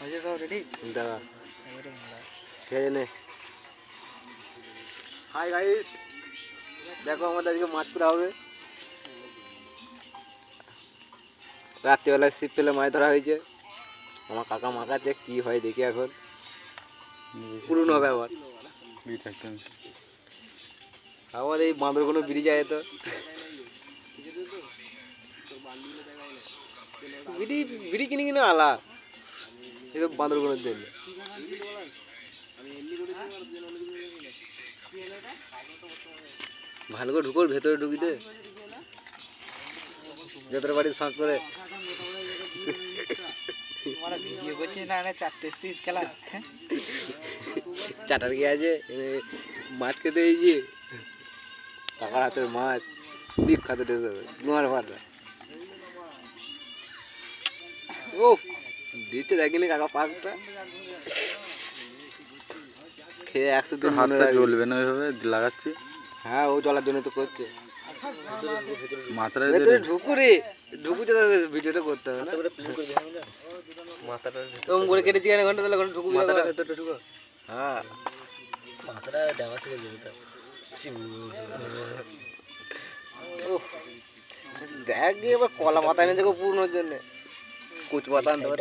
হয়েছে সব রেডি? দাঁড়া খেয়ে নে। হাই গাইস, দেখো আমাদের আজকে মাছ ধরা হবে। রাত্রিবেলায় ছিপ ফেলে মাছ ধরা হয়েছে। আমার কাকা মাখাচ্ছে, কি হয় দেখি এখন। পুরনো হবে আবার। আবার এই বাঁদরগুলো বিড়ি যায় তো। বিড়ি বিড়ি কিনে কিনে আলা এসব বাঁদরগুলোর জন্য। ভালো করে ঢুকোর ভেতরে ঢুকিতে ভেতরে বাড়ির ফাঁক করে ভিডিও করছিস না? চারটে এসছিস খেলা চাটার গিয়ে আছে মাছ খেতে এইছি। কাকার হাতের মাছ বিখ্যাত নোয়ার ভাটা। ও দিতে দেখিনি কাকা পাকটা খেয়ে 100 হাতটা জ্বলবে না ওইভাবে লাগাচ্ছি। হ্যাঁ ও জ্বলার জন্য তো করছে। মাথাটা ভেতরে ঢুকুরে ঢুকুতে ভিডিওটা করতে হবে না। মাথাটা ওম করে কেটেছি কেন ঘন্টা তাহলে ঘন্টা ঢুকুবি মাথাটা ভেতরটা ঢুকো। হ্যাঁ মাথাটা ড্যামেজ করে দিবে। দেখ এবার কলা পাতা এনে দেখো পুরনোর জন্য কুচ পাতা আনতে পারে।